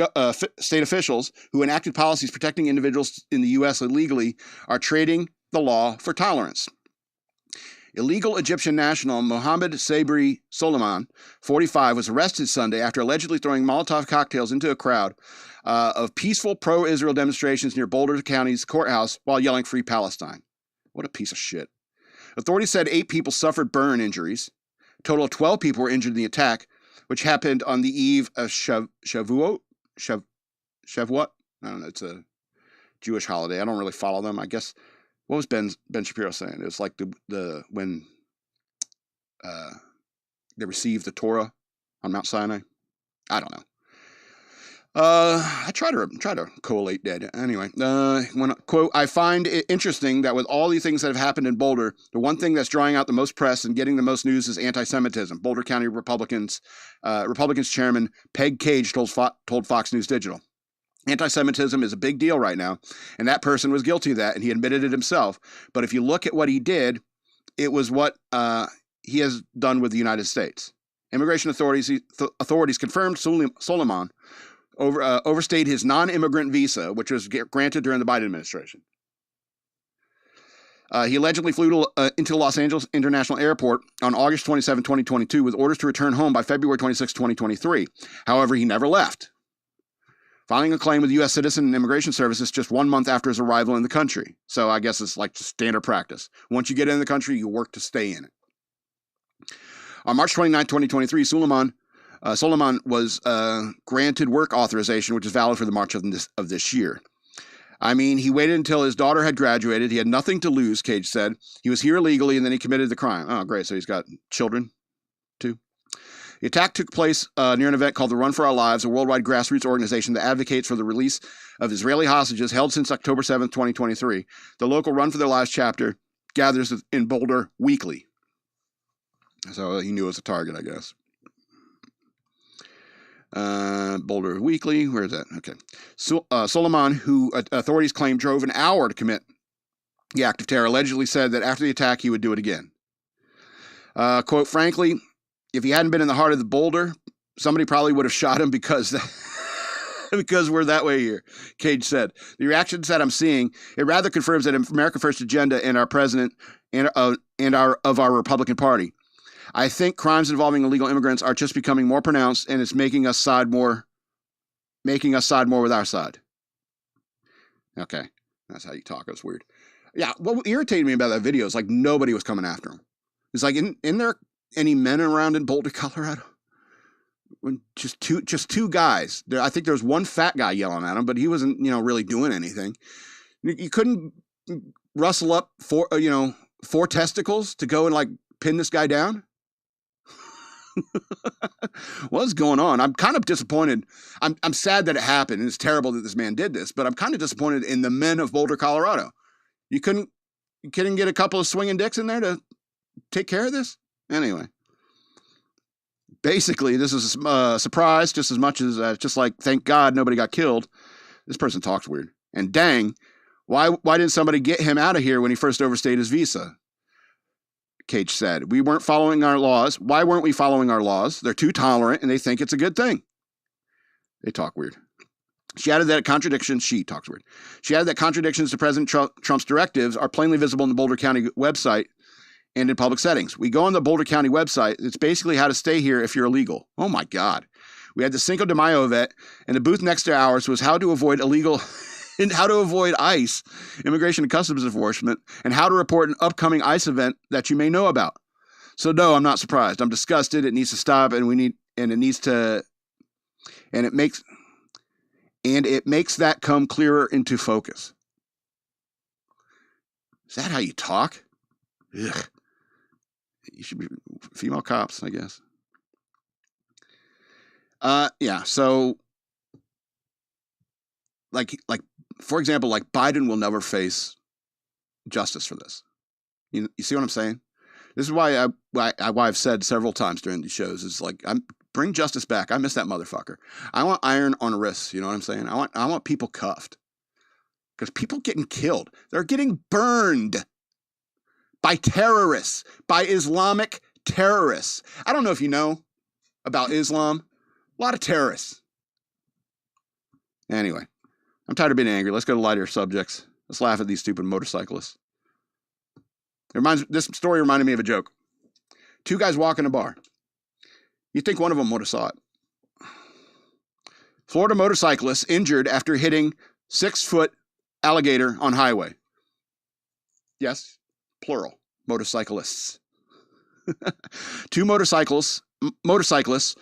officials who enacted policies protecting individuals in the U.S. illegally are trading the law for tolerance. Illegal Egyptian national Mohammed Sabri Soliman, 45, was arrested Sunday after allegedly throwing Molotov cocktails into a crowd of peaceful pro-Israel demonstrations near Boulder County's courthouse while yelling "Free Palestine." What a piece of shit. Authorities said 8 people suffered burn injuries. A total of 12 people were injured in the attack, which happened on the eve of Shavuot? Shavuot? I don't know. It's a Jewish holiday. I don't really follow them. I guess, what was Ben Shapiro saying? It was like when they received the Torah on Mount Sinai. I don't know. I try to collate that. Anyway, quote, I find it interesting that with all these things that have happened in Boulder, the one thing that's drawing out the most press and getting the most news is anti-Semitism. Boulder County Republicans chairman Peg Cage told Fox News Digital. Anti-Semitism is a big deal right now, and that person was guilty of that, and he admitted it himself. But if you look at what he did, it was what he has done with the United States. Immigration authorities confirmed Soliman overstayed his non-immigrant visa, which was granted during the Biden administration. He allegedly flew into Los Angeles International Airport on August 27, 2022, with orders to return home by February 26, 2023. However, he never left, filing a claim with U.S. Citizen and Immigration Services just 1 month after his arrival in the country. So I guess it's like standard practice. Once you get in the country, you work to stay in it. On March 29, 2023, Soliman was granted work authorization, which is valid for the March of this year. I mean, he waited until his daughter had graduated. He had nothing to lose, Cage said. He was here illegally, and then he committed the crime. Oh, great. So he's got children, too. The attack took place near an event called the Run for Our Lives, a worldwide grassroots organization that advocates for the release of Israeli hostages held since October 7, 2023. The local Run for Their Lives chapter gathers in Boulder weekly. So he knew it was a target, I guess. Boulder Weekly, where is that? Okay. Soliman, who authorities claim drove an hour to commit the act of terror, allegedly said that after the attack he would do it again. Quote, frankly, if he hadn't been in the heart of the Boulder, somebody probably would have shot him because we're that way here, Cage said. The reactions that I'm seeing, it rather confirms that America First agenda and our president and our Republican Party. I think crimes involving illegal immigrants are just becoming more pronounced, and it's making us side more with our side. Okay, that's how you talk. It's weird. Yeah, what irritated me about that video is like nobody was coming after him. It's like, in there any men around in Boulder, Colorado? When just two guys. I think there was one fat guy yelling at him, but he wasn't really doing anything. You couldn't rustle up 4 testicles to go and like pin this guy down. What's going on? I'm kind of disappointed. I'm sad that it happened, and it's terrible that this man did this, but I'm kind of disappointed in the men of Boulder, Colorado. You couldn't get a couple of swinging dicks in there to take care of this? Anyway. Basically, this is a surprise just as much as just like, thank God nobody got killed. This person talks weird. And dang, why didn't somebody get him out of here when he first overstayed his visa? Cage said. We weren't following our laws. Why weren't we following our laws? They're too tolerant and they think it's a good thing. They talk weird. She added that contradictions to President Trump's directives are plainly visible in the Boulder County website and in public settings. We go on the Boulder County website. It's basically how to stay here if you're illegal. Oh my God. We had the Cinco de Mayo event, and the booth next to ours was how to avoid ICE, Immigration and Customs Enforcement, and how to report an upcoming ICE event that you may know about. So no, I'm not surprised. I'm disgusted. It needs to stop, and it makes that come clearer into focus. Is that how you talk? Ugh. You should be female cops, I guess. Yeah. So, like, for example, like Biden will never face justice for this. You see what I'm saying? This is why I've said several times during these shows is like, bring justice back. I miss that motherfucker. I want iron on wrists. You know what I'm saying? I want people cuffed, because people getting killed. They're getting burned by terrorists, by Islamic terrorists. I don't know if you know about Islam. A lot of terrorists. Anyway, I'm tired of being angry. Let's go to lighter subjects. Let's laugh at these stupid motorcyclists. This story reminded me of a joke. Two guys walk in a bar. You'd think one of them would have saw it. Florida motorcyclist injured after hitting 6-foot alligator on highway. Yes, plural, motorcyclists. Two motorcyclists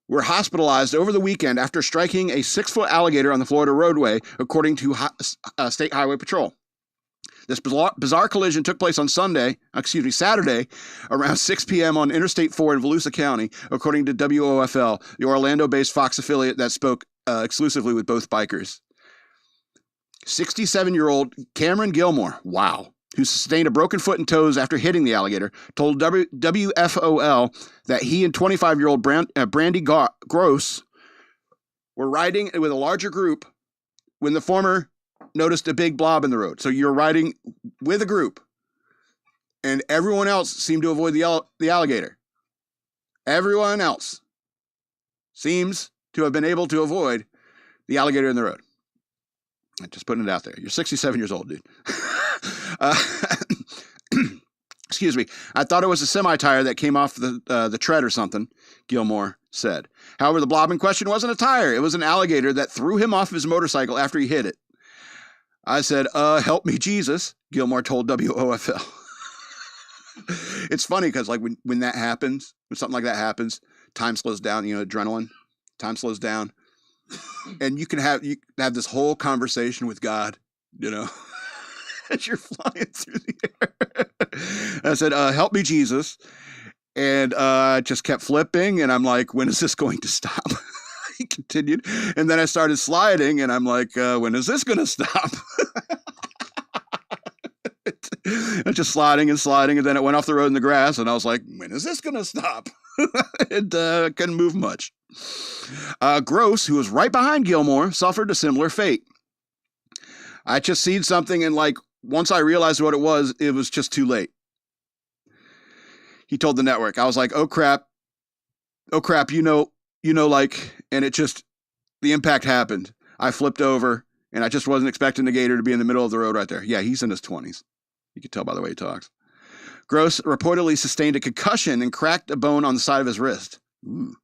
were hospitalized over the weekend after striking a 6-foot alligator on the Florida roadway, according to State Highway Patrol. This bizarre collision took place on Saturday, around 6 p.m. on Interstate 4 in Volusia County, according to WOFL, the Orlando-based Fox affiliate that spoke exclusively with both bikers. 67-year-old Cameron Gilmore, wow, who sustained a broken foot and toes after hitting the alligator, told WFOL that he and 25-year-old Brandy Gross were riding with a larger group when the former noticed a big blob in the road. So you're riding with a group, and everyone else seemed to avoid the alligator. Everyone else seems to have been able to avoid the alligator in the road. I'm just putting it out there. You're 67 years old, dude. Excuse me. I thought it was a semi-tire that came off the tread or something, Gilmore said. However, the blob in question wasn't a tire. It was an alligator that threw him off his motorcycle after he hit it. I said, help me, Jesus, Gilmore told WOFL. It's funny because like when that happens, when something like that happens, time slows down, adrenaline, time slows down. And you have this whole conversation with God, as you're flying through the air. I said, help me, Jesus. And I just kept flipping, and I'm like, when is this going to stop? He continued. And then I started sliding, and I'm like, when is this going to stop? I'm just sliding, and then it went off the road in the grass, and I was like, when is this going to stop? And couldn't move much. Gross, who was right behind Gilmore, suffered a similar fate. I just seen something, and like once I realized what it was just too late. He told the network. I was like, oh crap, and it just, the impact happened. I flipped over, and I just wasn't expecting the gator to be in the middle of the road right there. Yeah, he's in his 20s. You can tell by the way he talks. Gross reportedly sustained a concussion and cracked a bone on the side of his wrist. Ooh.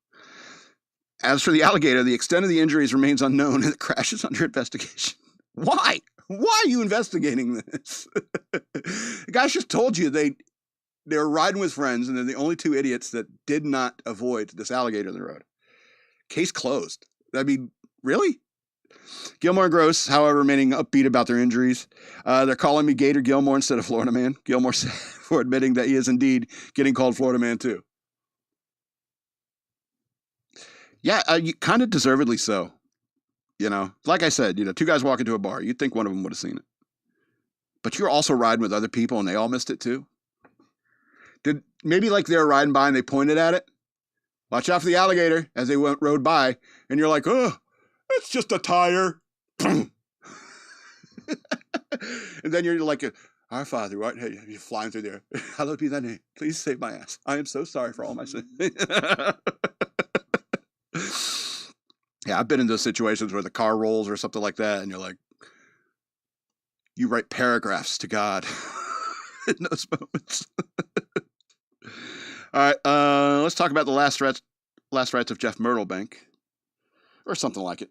As for the alligator, the extent of the injuries remains unknown, and the crash is under investigation. Why? Why are you investigating this? The guys just told you they were riding with friends, and they're the only two idiots that did not avoid this alligator in the road. Case closed. I mean, really? Gilmore and Gross, however, remaining upbeat about their injuries. They're calling me Gator Gilmore instead of Florida Man. Gilmore said for admitting that he is indeed getting called Florida Man too. Yeah, kind of deservedly so. Like I said, two guys walk into a bar. You'd think one of them would have seen it. But you're also riding with other people, and they all missed it too. Maybe like they were riding by and they pointed at it. Watch out for the alligator as they rode by, and you're like, oh, it's just a tire. And then you're like, our Father, what? Hey, you're flying through there. Hallowed be thy name. Please save my ass. I am so sorry for all my sins. Yeah, I've been in those situations where the car rolls or something like that, and you're like, you write paragraphs to God in those moments. All right, let's talk about the last rites of Jeff Myrtlebank, or something like it.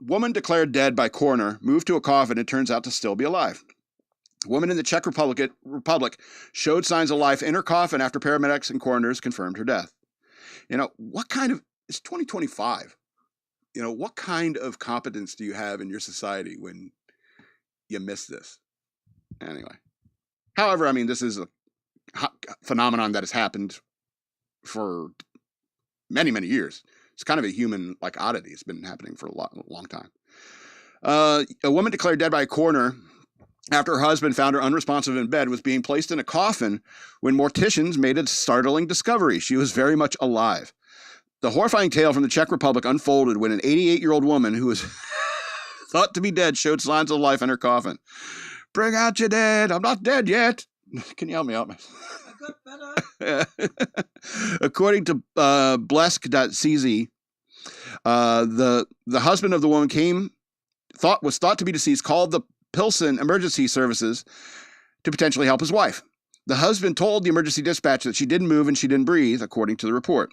Woman declared dead by coroner, moved to a coffin, and turns out to still be alive. A woman in the Czech Republic showed signs of life in her coffin after paramedics and coroners confirmed her death. It's 2025. What kind of competence do you have in your society when you miss this? Anyway. However, this is a phenomenon that has happened for many, many years. It's kind of a human oddity. It's been happening for a long time. A woman declared dead by a coroner after her husband found her unresponsive in bed was being placed in a coffin when morticians made a startling discovery. She was very much alive. The horrifying tale from the Czech Republic unfolded when an 88-year-old woman who was thought to be dead showed signs of life in her coffin. Bring out your dead. I'm not dead yet. Can you help me out, man? I got better. According to blesk.cz, the husband of the woman was thought to be deceased, called the Pilsen emergency services to potentially help his wife. The husband told the emergency dispatch that she didn't move and she didn't breathe, according to the report.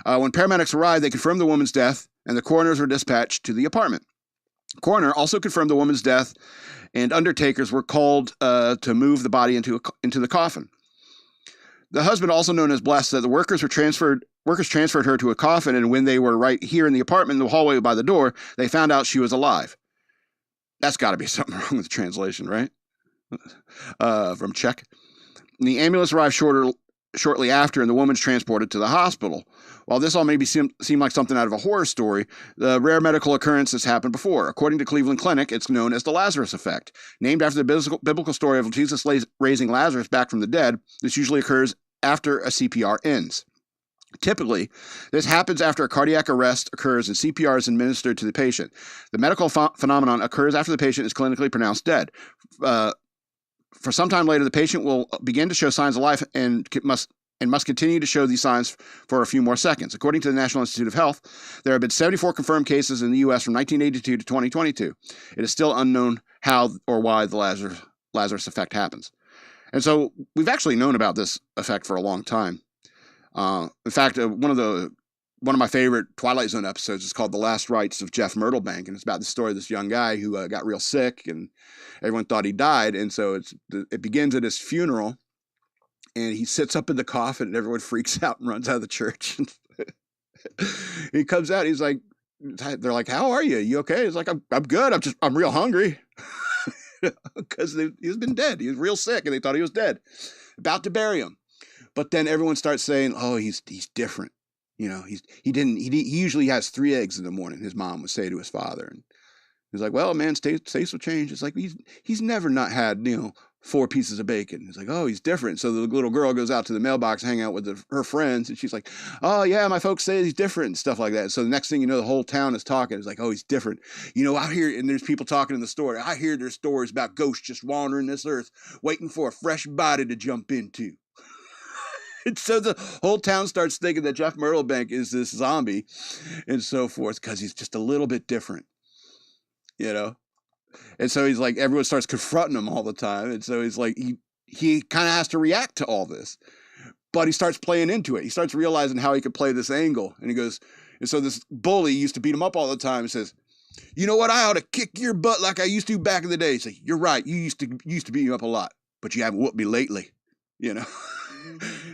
When paramedics arrived, they confirmed the woman's death, and the coroners were dispatched to the apartment. The coroner also confirmed the woman's death, and undertakers were called to move the body into the coffin. The husband, also known as Bless, said the workers transferred her to a coffin, and when they were right here in the apartment, in the hallway by the door, they found out she was alive. That's got to be something wrong with the translation, right? From Czech. And the ambulance arrived shortly after, and the woman's transported to the hospital. While this all maybe seem like something out of a horror story, the rare medical occurrence has happened before. According to Cleveland Clinic, it's known as the Lazarus effect. Named after the biblical story of Jesus raising Lazarus back from the dead, this usually occurs after a CPR ends. Typically, this happens after a cardiac arrest occurs and CPR is administered to the patient. The medical phenomenon occurs after the patient is clinically pronounced dead. For some time later, the patient will begin to show signs of life and must continue to show these signs for a few more seconds. According to the National Institute of Health, there have been 74 confirmed cases in the U.S. from 1982 to 2022. It is still unknown how or why the Lazarus effect happens. And so we've actually known about this effect for a long time. In fact, one of my favorite Twilight Zone episodes is called The Last Rites of Jeff Myrtlebank, and it's about the story of this young guy who got real sick, and everyone thought he died, and so it begins at his funeral, and he sits up in the coffin, and everyone freaks out and runs out of the church. He comes out, he's like, they're like, "How are you? You okay?" He's like, I'm good. I'm real hungry." Because he's been dead. He was real sick, and they thought he was dead. About to bury him. But then everyone starts saying, "Oh, he's different. He usually has 3 eggs in the morning," his mom would say to his father. And he's like, "Well, man, tastes will change." It's like, he's never not had, 4 pieces of bacon. He's like, "Oh, he's different." So the little girl goes out to the mailbox, hang out with her friends, and she's like, "Oh yeah, my folks say he's different," and stuff like that. So the next thing you know, the whole town is talking. It's like, "Oh, he's different." I hear, and there's people talking in the store. I hear there's stories about ghosts just wandering this earth, waiting for a fresh body to jump into. And so the whole town starts thinking that Jeff Myrtlebank is this zombie and so forth because he's just a little bit different, And so he's like, everyone starts confronting him all the time. And so he's like, he kind of has to react to all this, but he starts playing into it. He starts realizing how he could play this angle. And he goes, and so this bully used to beat him up all the time and says, "You know what? I ought to kick your butt like I used to back in the day." He's like, "You're right. You used to beat me up a lot, but you haven't whooped me lately,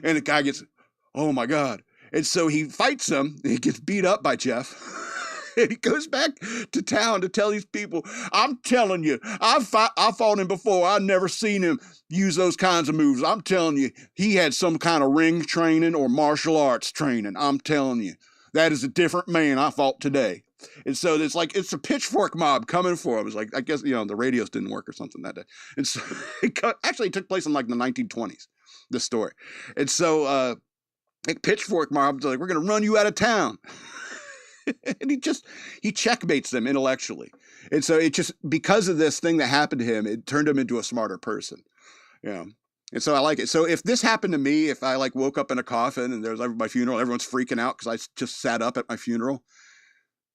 And the guy gets, "Oh my God." And so he fights him. He gets beat up by Jeff. And he goes back to town to tell these people, "I'm telling you, I fought him before. I never seen him use those kinds of moves. I'm telling you, he had some kind of ring training or martial arts training. I'm telling you, that is a different man I fought today." And so it's a pitchfork mob coming for him. It's like, I guess, the radios didn't work or something that day. And so it took place in the 1920s. This story. And so pitchfork mob's like, "We're going to run you out of town." And he checkmates them intellectually. And so it just, because of this thing that happened to him, it turned him into a smarter person. And so I like it. So if this happened to me, if I woke up in a coffin and there's my funeral, everyone's freaking out because I just sat up at my funeral,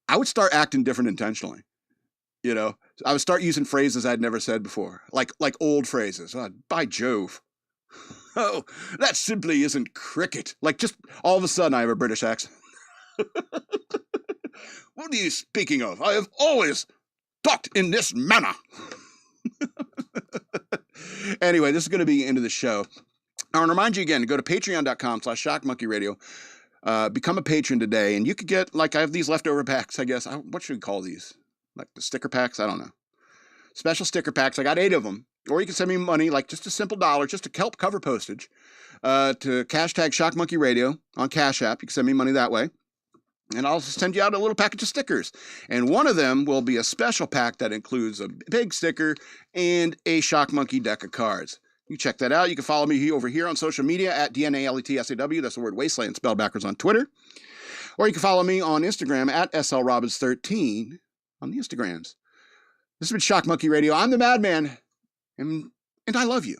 I would start acting different intentionally. I would start using phrases I'd never said before, like old phrases. "By Jove. Oh, that simply isn't cricket." Just all of a sudden I have a British accent. "What are you speaking of? I have always talked in this manner." Anyway, this is going to be the end of the show. I want to remind you again to go to patreon.com/shockmonkeyradio. Become a patron today, and you could get, like, I have these leftover packs, I guess. What should we call these? Like the sticker packs? I don't know. Special sticker packs. I got 8 of them. Or you can send me money, like just a simple $1, just to help cover postage, to hashtag shockmonkeyradio on Cash App. You can send me money that way. And I'll send you out a little package of stickers. And one of them will be a special pack that includes a big sticker and a Shock Monkey deck of cards. You check that out. You can follow me over here on social media at DNALETSAW. That's the word wasteland spelled backwards on Twitter. Or you can follow me on Instagram at SLRobbins13 on the Instagrams. This has been Shock Monkey Radio. I'm the Madman, and I love you.